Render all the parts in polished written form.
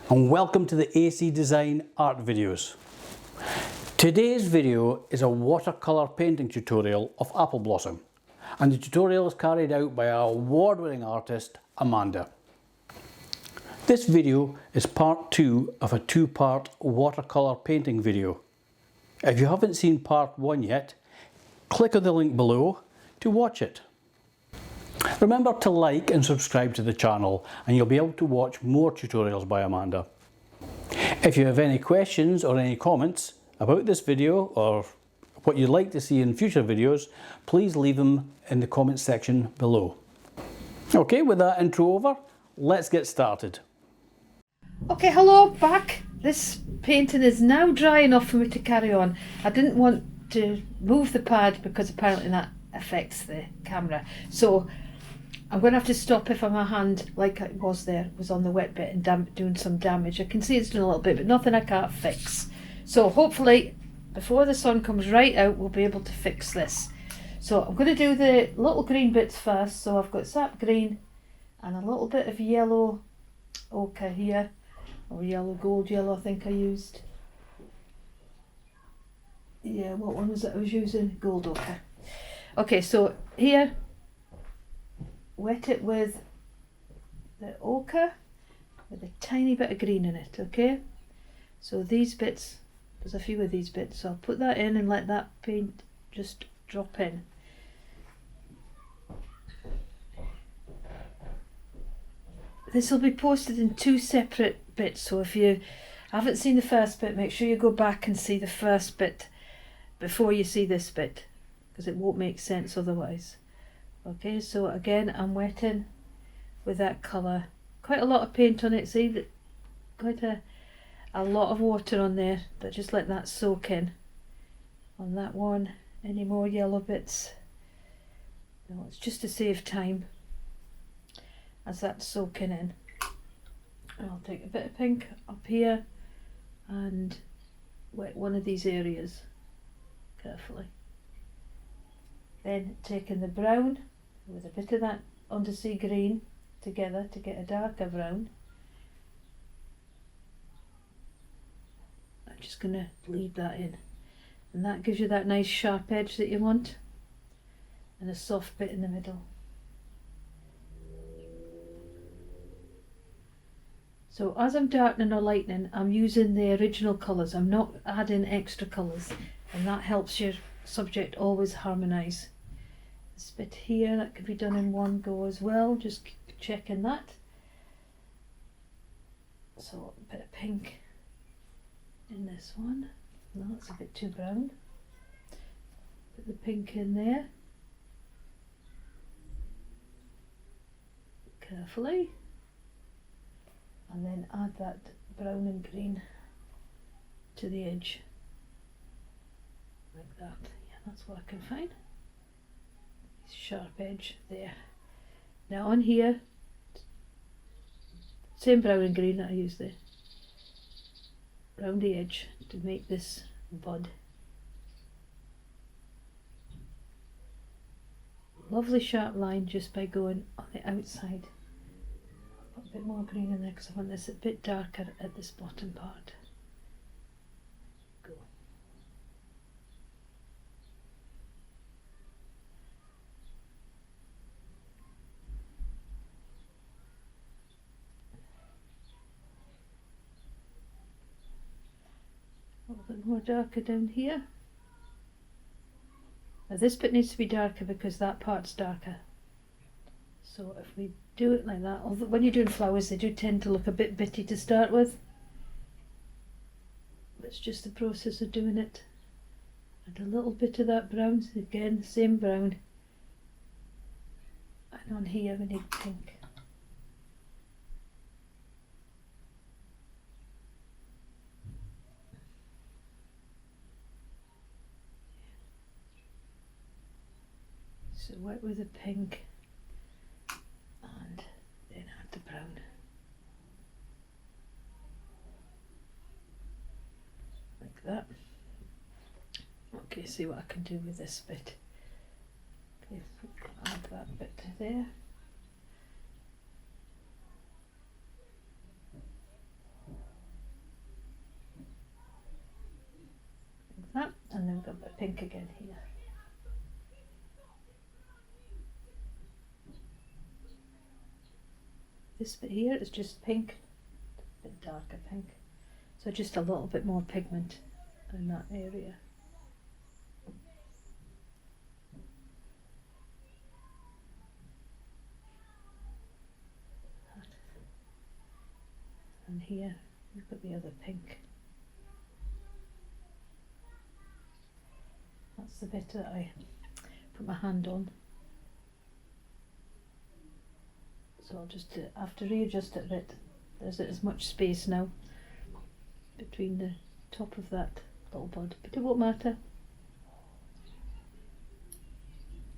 and welcome to the AC Design art videos. Today's video is a watercolour painting tutorial of Apple Blossom, and the tutorial is carried out by our award-winning artist Amanda. This video is part 2 of a 2-part watercolour painting video. If you haven't seen part 1 yet, click on the link below to watch it. Remember to like and subscribe to the channel and you'll be able to watch more tutorials by Amanda. If you have any questions or any comments about this video or what you'd like to see in future videos, please leave them in the comments section below. Okay, with that intro over, let's get started. Okay, hello, back. This painting is now dry enough for me to carry on. I didn't want to move the pad because apparently that affects the camera. So I'm going to have to stop if my hand, like it was there, was on the wet bit and doing some damage. I can see it's doing a little bit, but nothing I can't fix. So hopefully, before the sun comes right out, we'll be able to fix this. So I'm going to do the little green bits first. So I've got sap green and a little bit of yellow ochre here, or yellow, gold yellow I think I used. Yeah, what one was it I was using? Gold ochre. Okay, so here, wet it with the ochre with a tiny bit of green in it, okay? So these bits, there's a few of these bits, so I'll put that in and let that paint just drop in. This will be posted in 2 separate bits, so if you haven't seen the first bit, make sure you go back and see the first bit before you see this bit, because it won't make sense otherwise. Okay, so again I'm wetting with that colour. Quite a lot of paint on it, see that, quite a lot of water on there, but just let that soak in. On that one, any more yellow bits? No, it's just to save time as that's soaking in. And I'll take a bit of pink up here and wet one of these areas carefully. Then taking the brown with a bit of that undersea green together to get a darker brown. I'm just going to bleed that in, and that gives you that nice sharp edge that you want and a soft bit in the middle. So as I'm darkening or lightening, I'm using the original colours, I'm not adding extra colours, and that helps your subject always harmonise. This bit here, that could be done in one go as well, just keep checking that. So a bit of pink in this one. No, that's a bit too brown. Put the pink in there. Carefully. And then add that brown and green to the edge. Like that. Yeah, that's what I can find. Sharp edge there. Now on here, same brown and green that I used there, round the edge to make this bud. Lovely sharp line just by going on the outside. Put a bit more green in there because I want this a bit darker at this bottom part. Go. A little bit more darker down here. Now this bit needs to be darker because that part's darker. So if we do it like that, although when you're doing flowers they do tend to look a bit bitty to start with. It's just the process of doing it. And a little bit of that brown, again same brown. And on here we need pink. So wet with the pink and then add the brown. Like that. Okay, see what I can do with this bit. Okay, so add that bit there. got the pink again here. This bit here is just pink, a bit darker pink. So just a little bit more pigment in that area. And here we've got the other pink. That's the bit that I put my hand on. So I'll just have to readjust it a bit. There's as much space now between the top of that little bud, but it won't matter.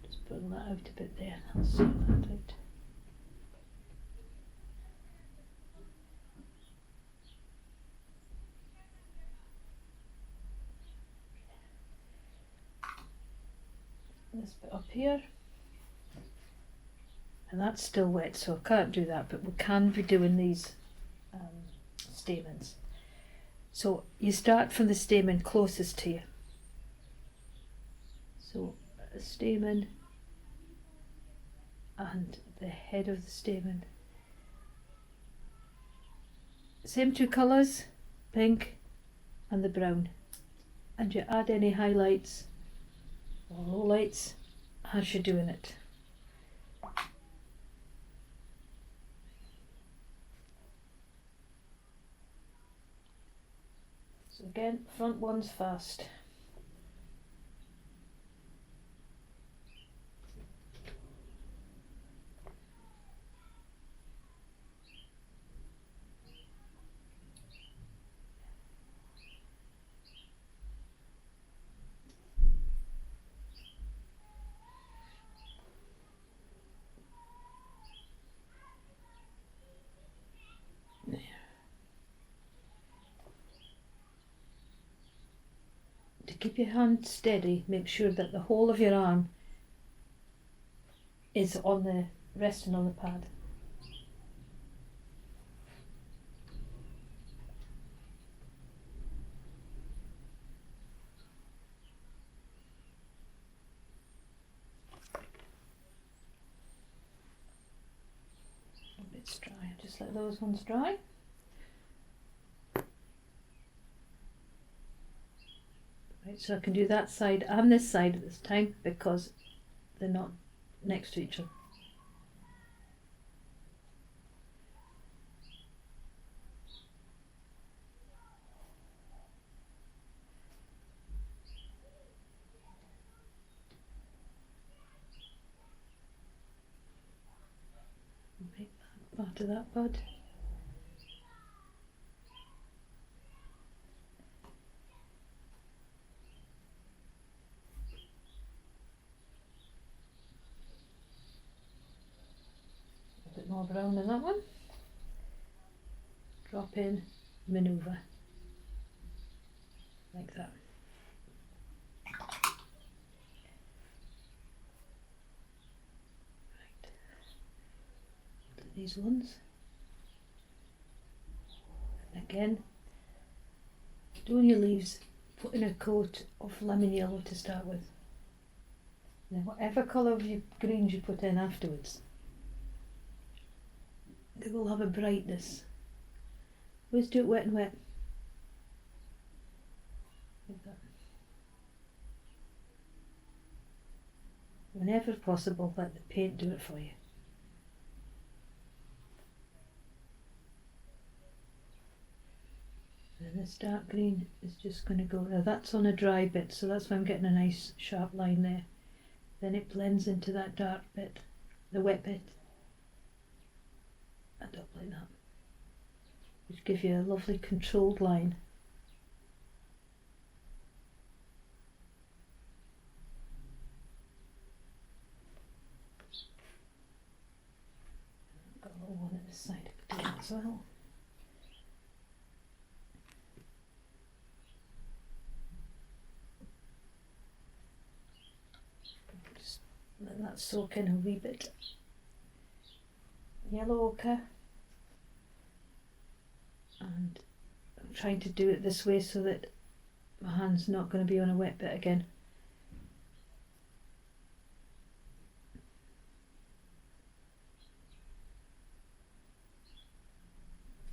Just pull that out a bit there. I'll sort that out. This bit up here, and that's still wet, so I can't do that, but we can be doing these stamens. So you start from the stamen closest to you. So a stamen and the head of the stamen. Same two colours, pink and the brown, and you add any highlights or lowlights as you're doing it. So again, front one's first. To keep your hand steady, make sure that the whole of your arm is on the resting on the pad. A bit dry, just let those ones dry. Right, so I can do that side and this side at this time because they're not next to each other. Make that part of that bud. More brown in that one. Drop in, manoeuvre, like that. Right. These ones. And again, doing your leaves, put in a coat of lemon yellow to start with. Then whatever colour of your greens you put in afterwards, they will have a brightness. Always do it wet and wet. Like that. Whenever possible, let the paint do it for you. And this dark green is just going to go, now that's on a dry bit, so that's why I'm getting a nice sharp line there. Then it blends into that dark bit, the wet bit. And up like that, which gives you a lovely controlled line. I've got a little one at this side to do that as well. Just let that soak in a wee bit. Yellow ochre, and I'm trying to do it this way so that my hand's not going to be on a wet bit again.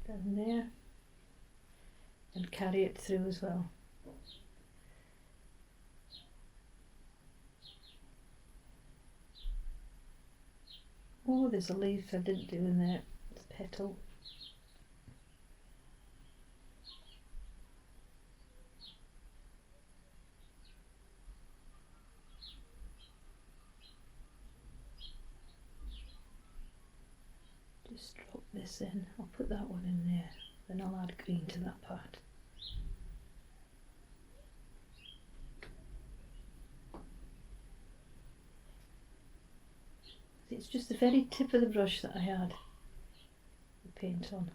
Down there, and carry it through as well. Oh, there's a leaf I didn't do in there, it's a petal. Just drop this in, I'll put that one in there, then I'll add green to that part. It's just the very tip of the brush that I had the paint on.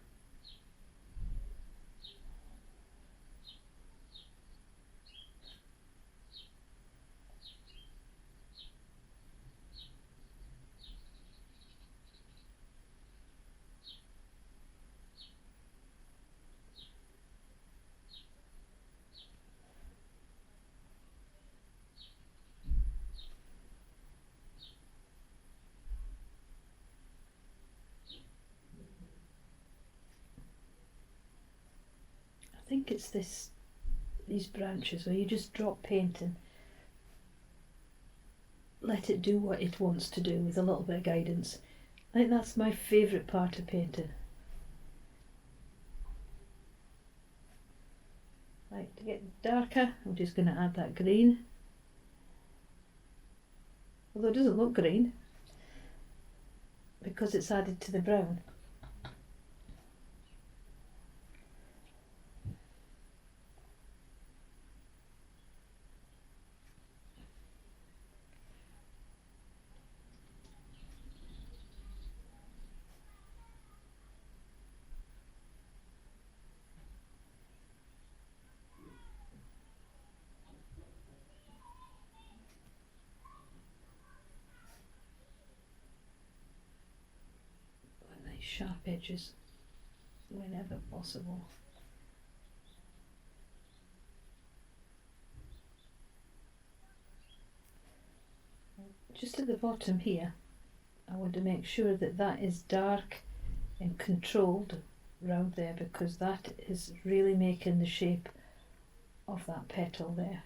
I think it's these branches where you just drop paint and let it do what it wants to do with a little bit of guidance. I think that's my favourite part of painting. Right, to get darker, I'm just going to add that green. Although it doesn't look green because it's added to the brown. Sharp edges whenever possible. Just at the bottom here, I want to make sure that that is dark and controlled round there, because that is really making the shape of that petal there.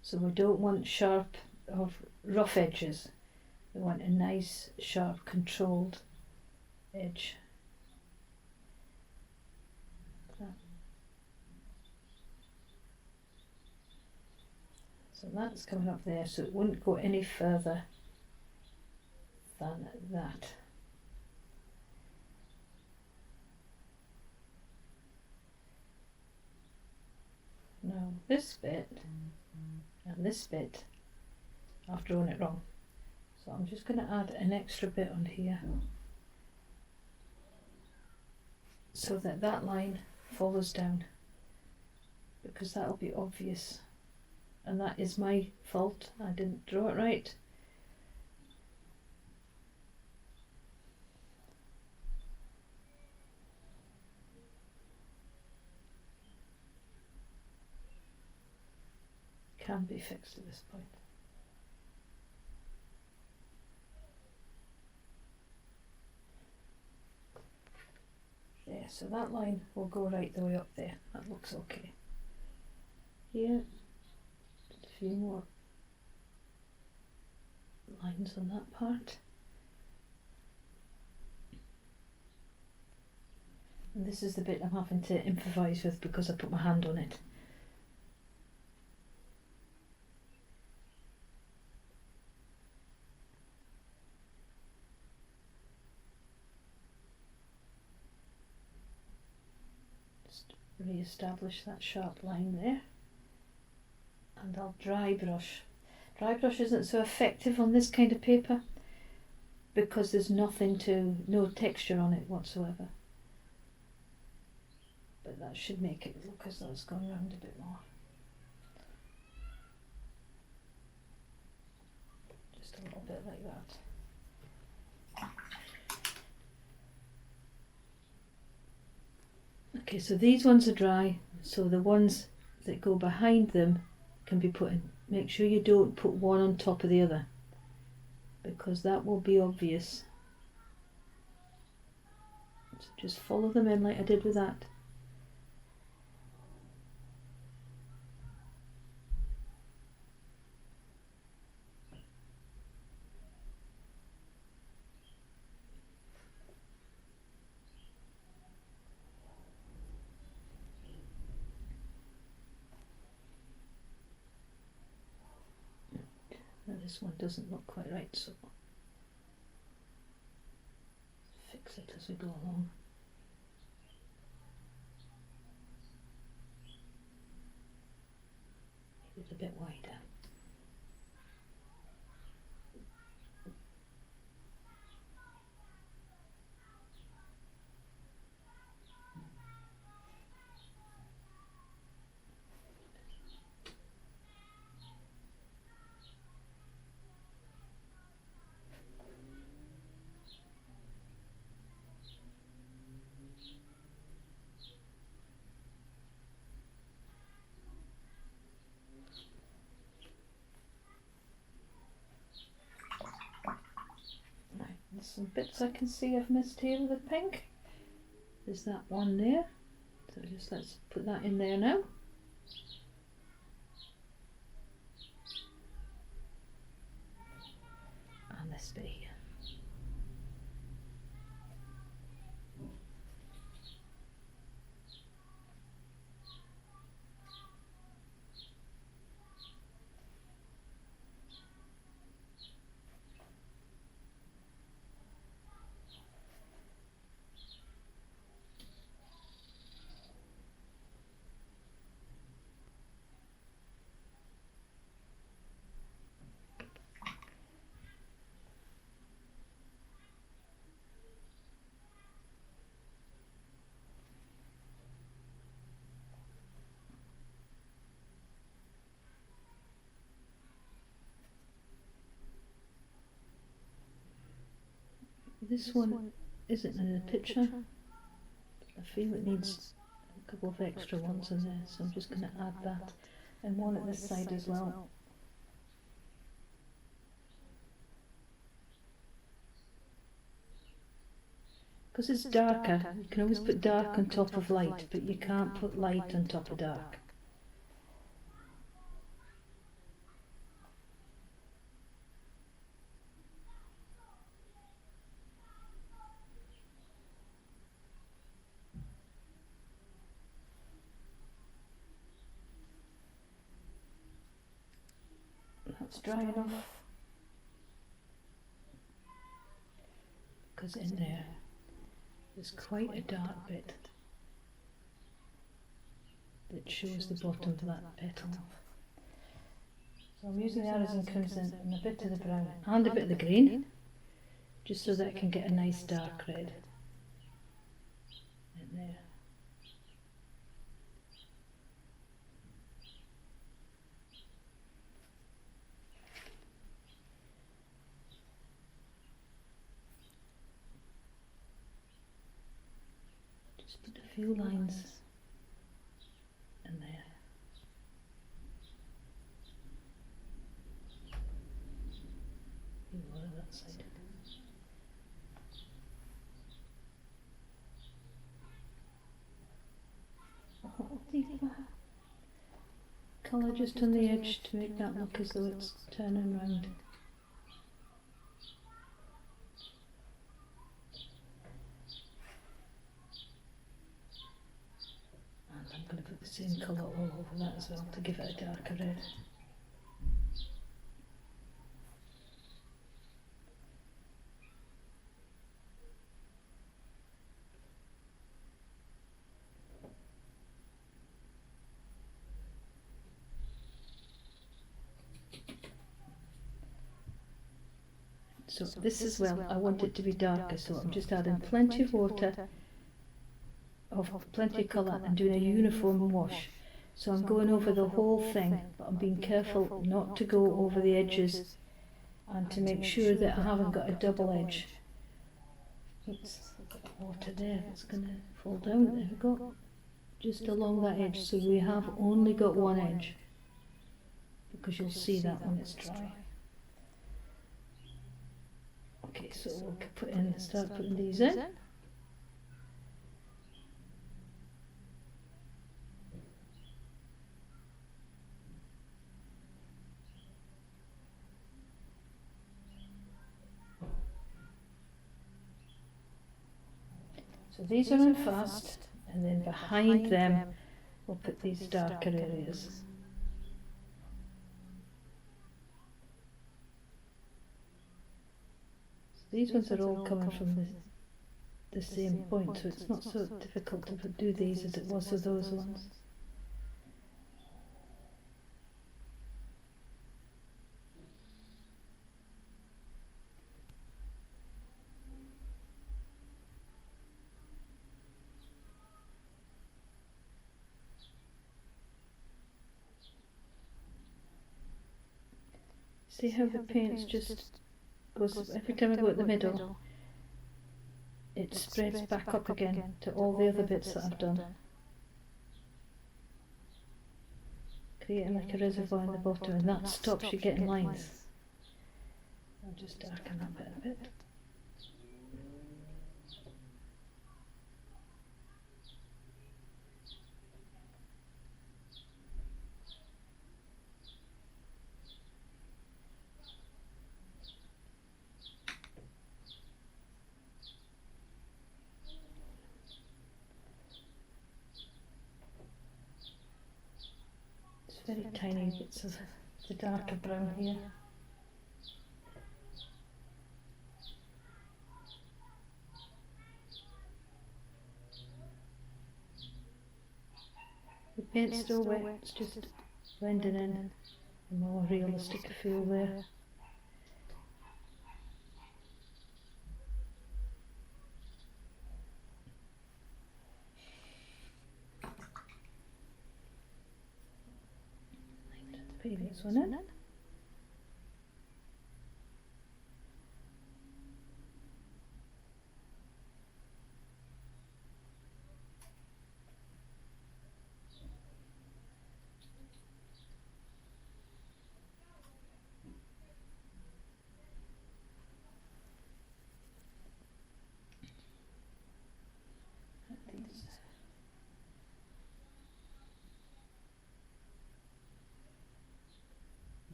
So we don't want sharp or rough edges, we want a nice sharp controlled edge. So that's coming up there, so it wouldn't go any further than that. Now this bit and this bit, I've drawn it wrong. So I'm just going to add an extra bit on here so that that line follows down, because that'll be obvious. And that is my fault, I didn't draw it right. Can be fixed at this point. There, so that line will go right the way up there, that looks okay. Here, a few more lines on that part. And this is the bit I'm having to improvise with because I put my hand on it. Just re-establish that sharp line there. And I'll dry brush. Dry brush isn't so effective on this kind of paper because there's no texture on it whatsoever. But that should make it look as though it's gone around a bit more. Just a little bit like that. Okay, so these ones are dry, so the ones that go behind them can be put in. Make sure you don't put one on top of the other, because that will be obvious. So just follow them in like I did with that. Now this one doesn't look quite right, so fix it as we go along. Make it a bit wider. There's some bits I can see I've missed here with the pink. There's that one there. So just let's put that in there now. And this bit here. This one isn't in the picture. I feel it needs a couple of extra ones in there, so I'm just going to add that, and one at this side as well. Because it's darker, you can always put dark on top of light, but you can't put light on top of dark. That's dry enough, because in there there's quite a dark bit that shows the bottom of that petal. So I'm using the Arizona Crimson and a bit of the brown and a bit of the green, just so that I can get a nice dark red in there. Just put a few lines in there. A lot of that side. The colour just on the edge to make that look as though it's turning round. And I'm going to put the same colour all over that as well to give it a darker red. So this as well, I want it to be darker, so I'm just adding plenty of water, of plenty of colour, and doing a uniform wash. So I'm going over the whole thing, but I'm being careful not to go over the edges and to make sure that I haven't got a double edge. Oops, I've got water there that's going to fall down. There we go. just along that edge, so we have only got one edge, because you'll see that when it's dry. Okay, so we'll start putting these in. So these are in fast, and then behind them we'll put these darker areas. So these ones are all coming from the same point, so it's not so difficult to do these as it was with those ones. See how the paint just goes, every time I go at the middle, it spreads back up again to all the other bits that I've done, creating like a reservoir in the bottom, and that stops you getting lines. I'll just darken that bit a bit. Very tiny bits of the darker brown here. The paint's still wet, it's just blending in a more realistic feel there. Put this one in.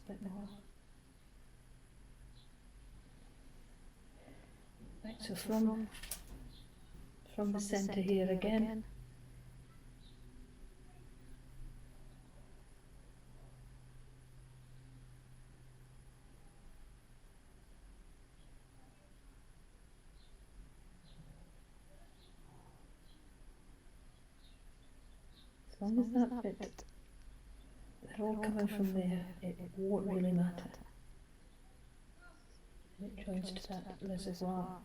Bit more. Right, so from the centre here again, as long as that bit, they're all coming from there, it won't really matter. It joins to that reservoir.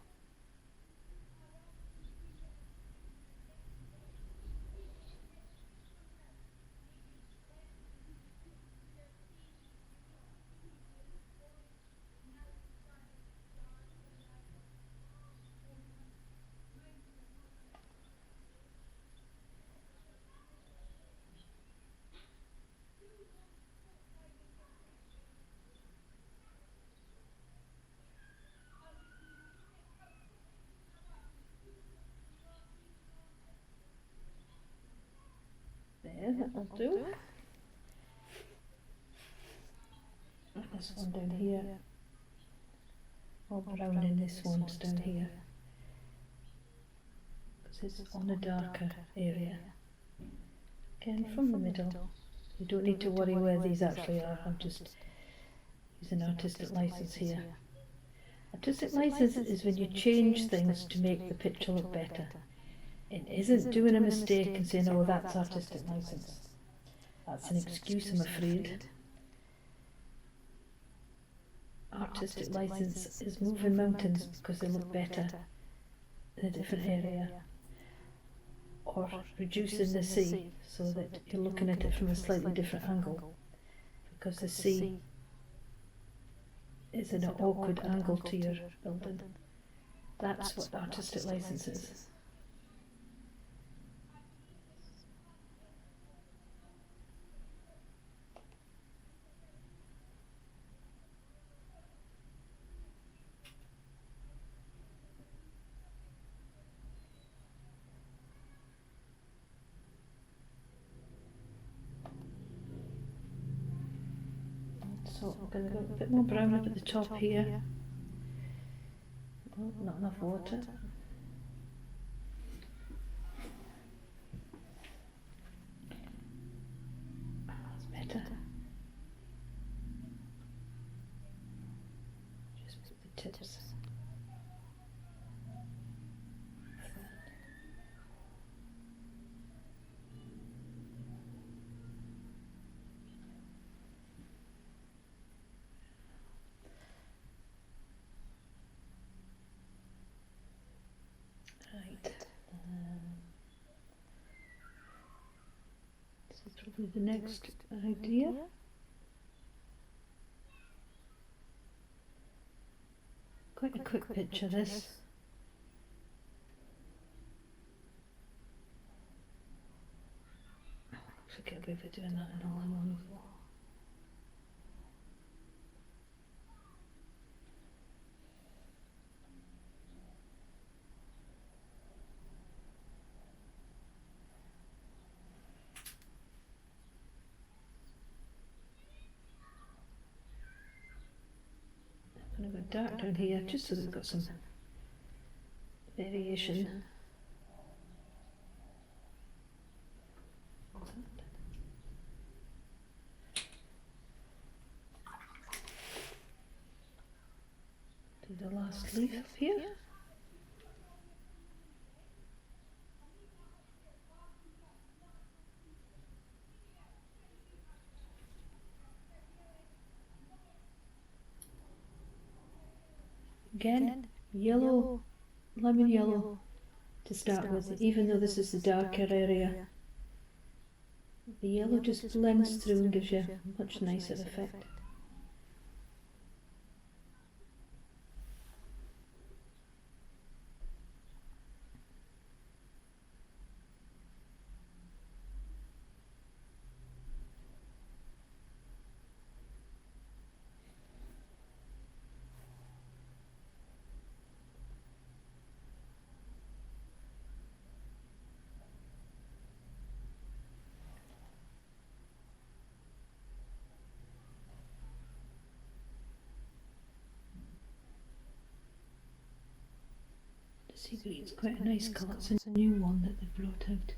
There, that'll do. This one down here. All brown in this one's down here, because it's on a darker area. Again, from the middle. You don't need to worry where these actually are. I'm just using artistic license here. Artistic license is when you change things to make the picture look better. It isn't doing a mistake and saying, oh, that's artistic license. That's an excuse, I'm afraid. Artistic license is moving mountains because they look better in a different area, or reducing the sea so that you're looking at it from a slightly different angle, because the sea is an awkward angle to your building. That's what artistic license is. because I've got a bit more brown up at the top here. Oh, not enough water. That's better. Just with the tips. Right. This is probably the next idea. Quite a quick picture, this. Looks like I'll be doing that in all in one go. I'm going to go dark down here just so that we've got some variation. Do the last leaf up here. Again, yellow, lemon yellow to start with, even though this is the darker area. The yellow just blends through and gives you a much nicer effect. Sea green's quite a nice colour. It's a new one that they've brought out.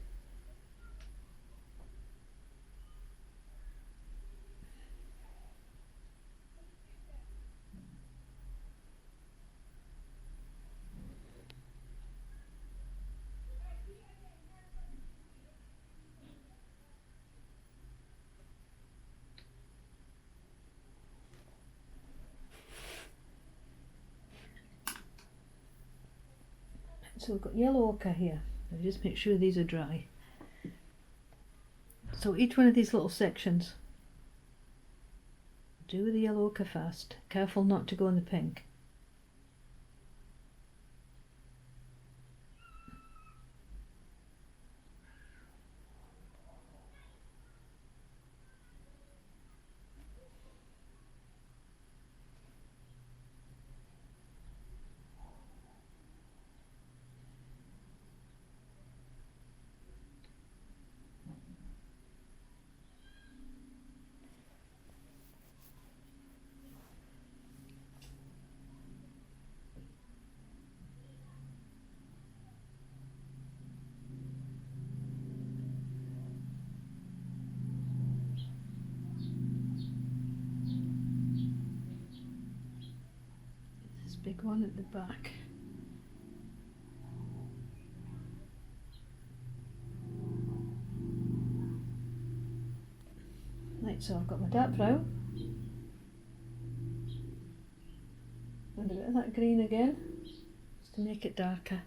So we've got yellow ochre here. Now just make sure these are dry. So each one of these little sections, do with the yellow ochre first. Careful not to go in the pink. Big one at the back. Right, so I've got my dark brown and a bit of that green again, just to make it darker.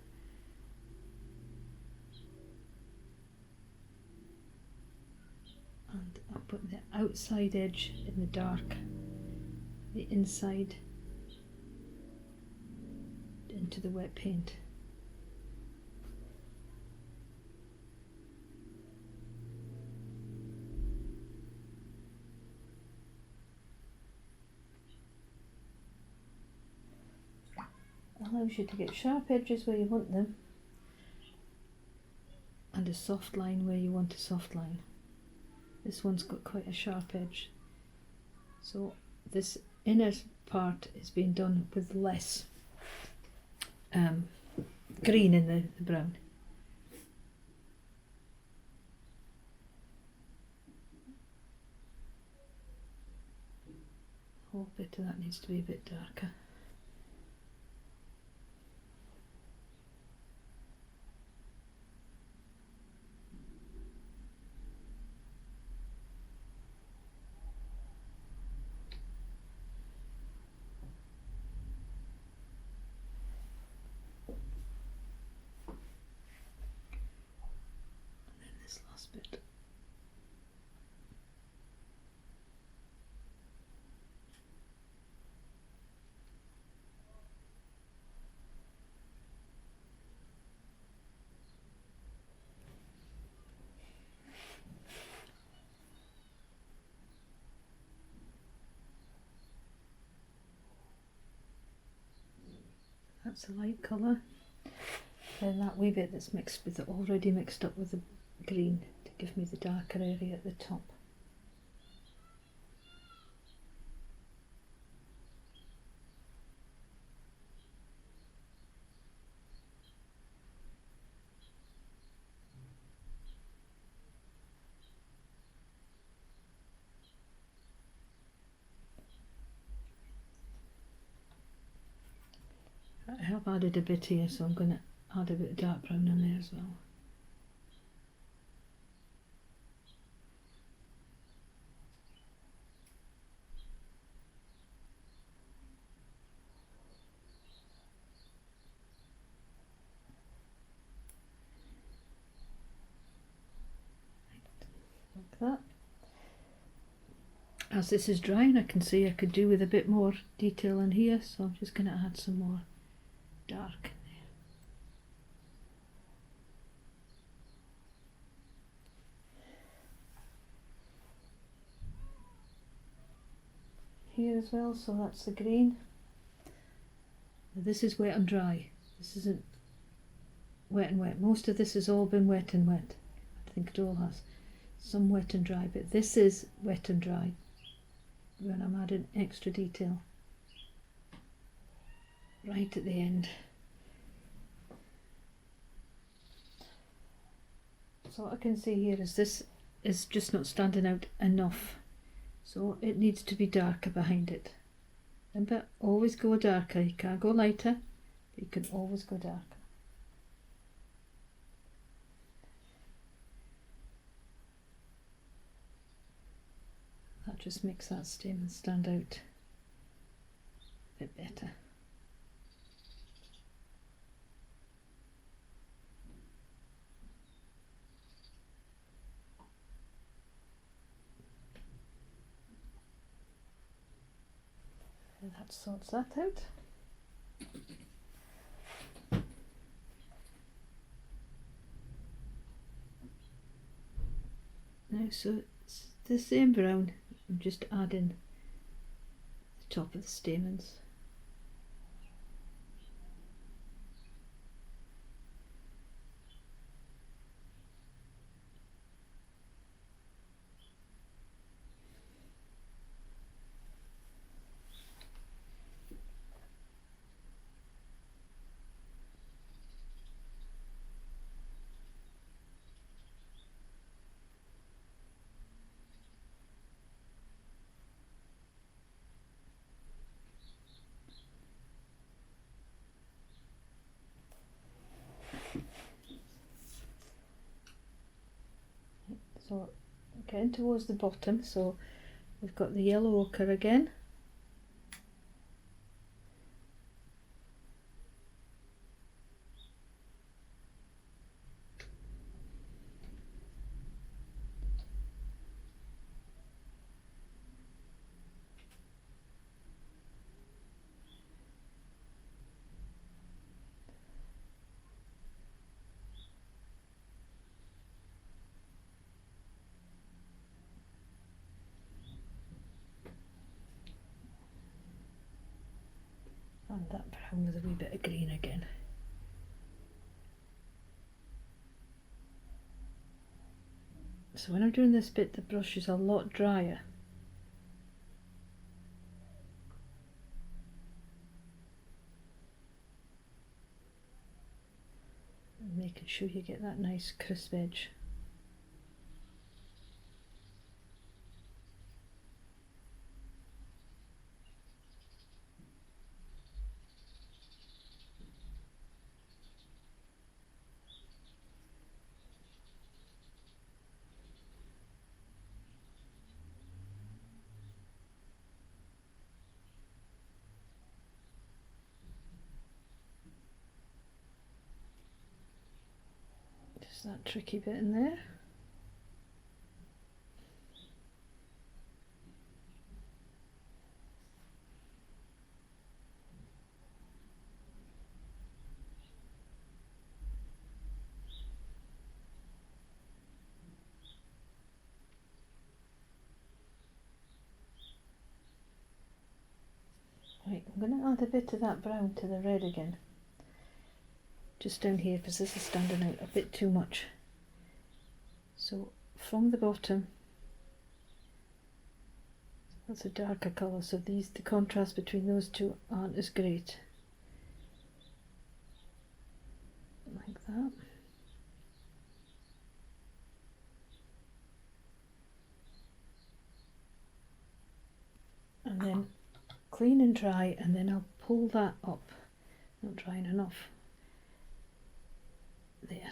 And I'll put the outside edge in the dark, the inside into the wet paint. Allows you to get sharp edges where you want them and a soft line where you want a soft line. This one's got quite a sharp edge, so this inner part is being done with less green in the brown. A whole bit of that needs to be a bit darker. And then this last bit. That's a light colour. Then that wee bit that's mixed with already mixed up with the green to give me the darker area at the top. I have added a bit here, so I'm going to add a bit of dark brown in there as well. Like that. As this is drying, I can see I could do with a bit more detail in here, so I'm just going to add some more dark in there. Here as well, so that's the green. Now this is wet and dry. This isn't wet and wet. Most of this has all been wet and wet. I think it all has. Some wet and dry, but this is wet and dry when I'm adding extra detail right at the end. So what I can see here is this is just not standing out enough, so it needs to be darker behind it. Remember, always go darker. You can't go lighter, but you can always go darker. That just makes that stamen stand out a bit better. And that sorts that out. Now, so it's the same brown. I'm just adding the top of the stamens. So getting towards the bottom, so we've got the yellow ochre again. And that brown with a wee bit of green again. So when I'm doing this bit, the brush is a lot drier. sure you get that nice crisp edge. Just that tricky bit in there. Right, I'm going to add a bit of that brown to the red again. Just down here, because this is standing out a bit too much. So from the bottom, that's a darker colour, so the contrast between those two aren't as great. Like that. And then clean and dry, and then I'll pull that up. Not drying enough. There.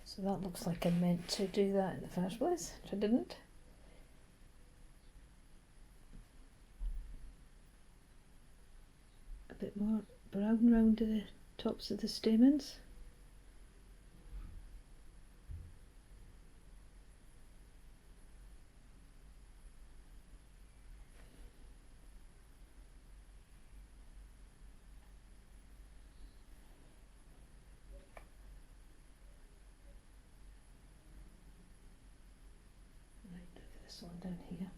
So that looks like I meant to do that in the first place, which I didn't. A bit more brown round to the tops of the stamens. This one down here.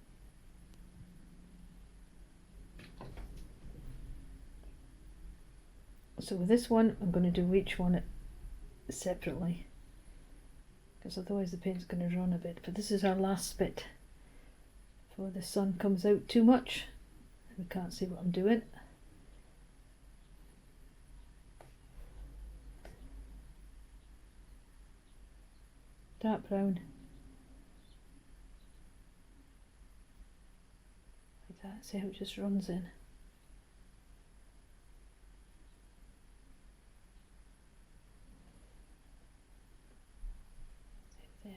So with this one, I'm going to do each one separately, because otherwise the paint's going to run a bit. But this is our last bit before the sun comes out too much and we can't see what I'm doing. Dark brown. That. See how it just runs in. There.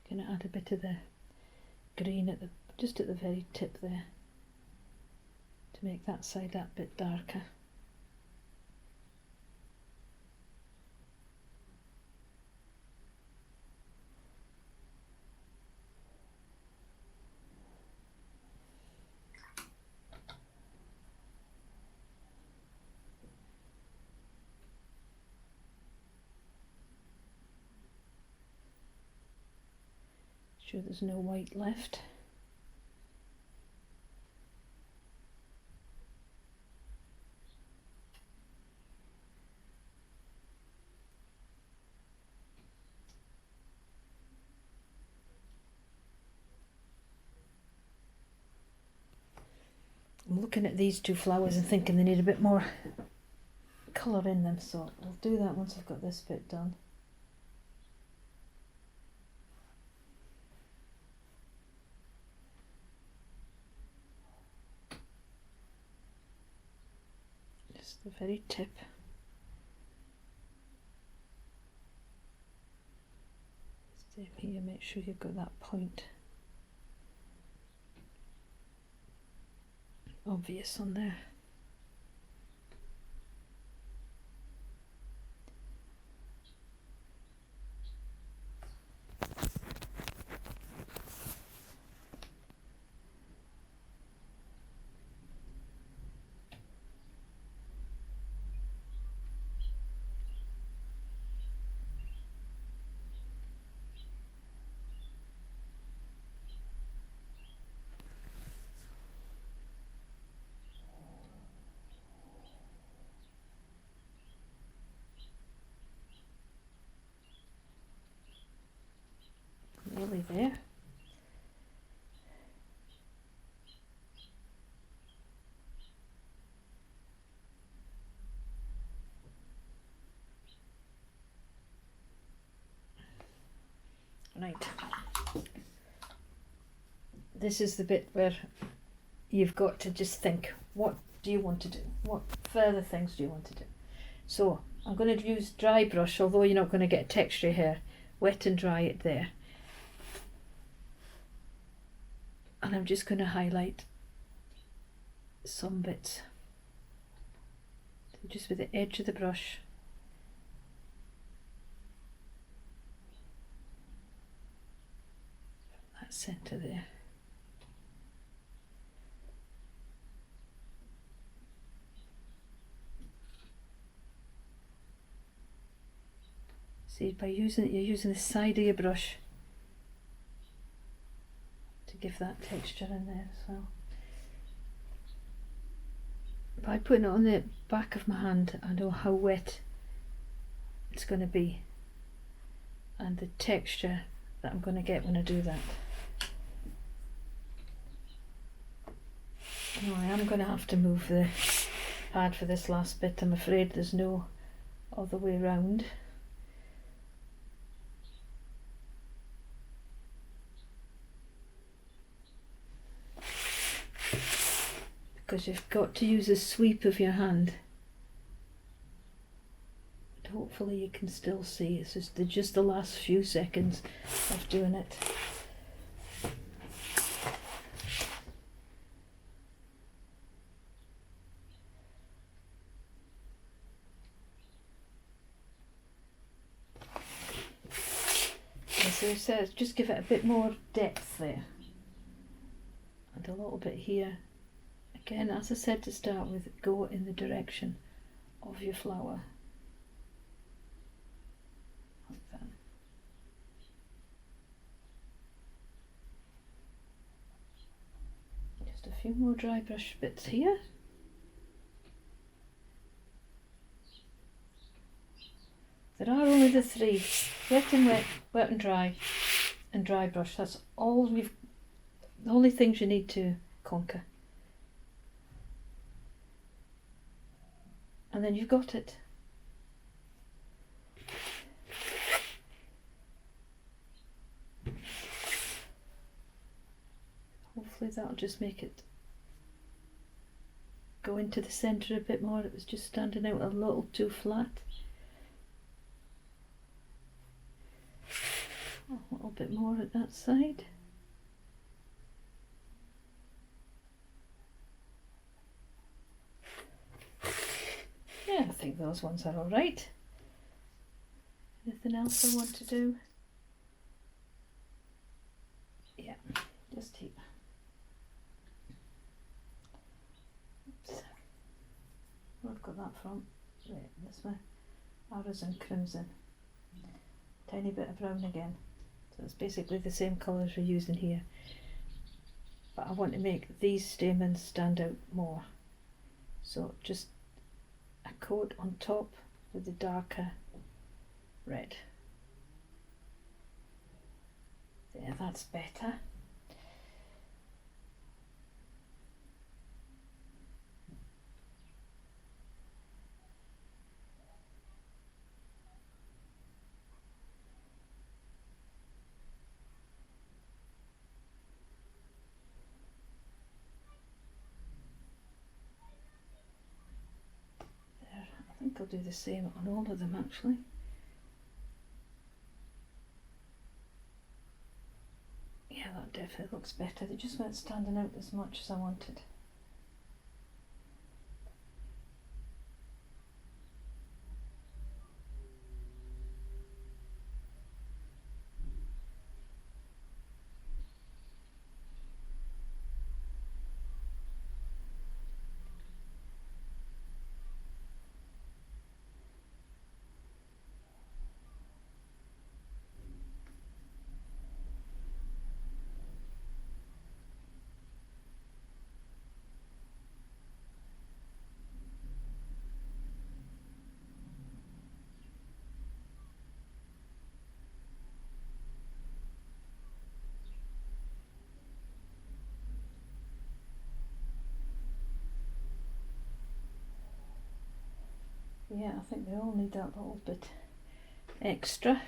Gonna add a bit of the green at the just at the very tip there to make that side that bit darker. Sure there's no white left. I'm looking at these two flowers and thinking they need a bit more colour in them, so I'll do that once I've got this bit done. Just the very tip. Same here, make sure you've got that point obvious on there. Right. This is the bit where you've got to just think, what do you want to do? What further things do you want to do? So I'm going to use dry brush, although you're not going to get texture here. Wet and dry it there. And I'm just going to highlight some bits. So just with the edge of the brush. That centre there. See, by using it, you're using the side of your brush to give that texture in there as well. By putting it on the back of my hand, I know how wet it's going to be and the texture that I'm going to get when I do that. Now I am going to have to move the pad for this last bit. I'm afraid there's no other way round. Because you've got to use a sweep of your hand. But hopefully you can still see. It's just the last few seconds of doing it. So it says just give it a bit more depth there. And a little bit here. Again, as I said to start with, go in the direction of your flower. Like that. Just a few more dry brush bits here. There are only the three: wet and wet, wet and dry brush. That's all the only things you need to conquer. And then you've got it. Hopefully that'll just make it go into the centre a bit more. It was just standing out a little too flat. A little bit more at that side. Yeah, I think those ones are all right. Anything else I want to do? Yeah, just here. Oops. Where I've got that from? Right, this way. Arrows and crimson. Tiny bit of brown again. So it's basically the same colours we're using here. But I want to make these stamens stand out more. So just a coat on top with the darker red. There, that's better. I think I'll do the same on all of them actually. Yeah, that definitely looks better. They just weren't standing out as much as I wanted. Yeah, I think they all need that little bit extra.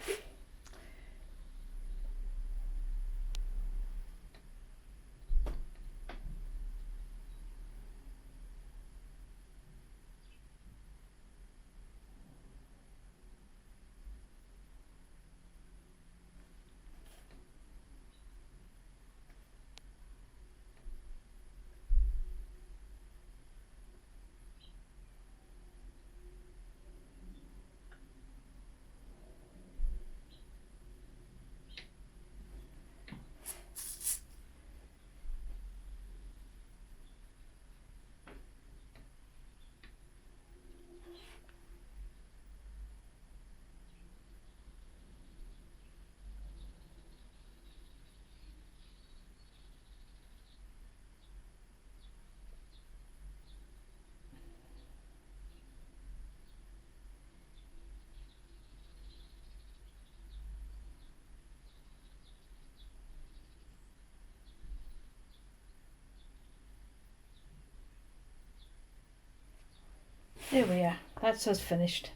There we are. That's us finished.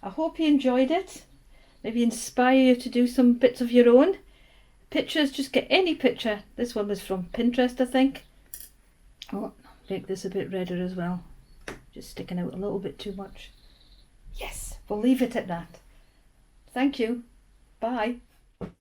I hope you enjoyed it. Maybe inspire you to do some bits of your own. Pictures, just get any picture. This one was from Pinterest, I think. Oh, make this a bit redder as well. Just sticking out a little bit too much. Yes, we'll leave it at that. Thank you. Bye.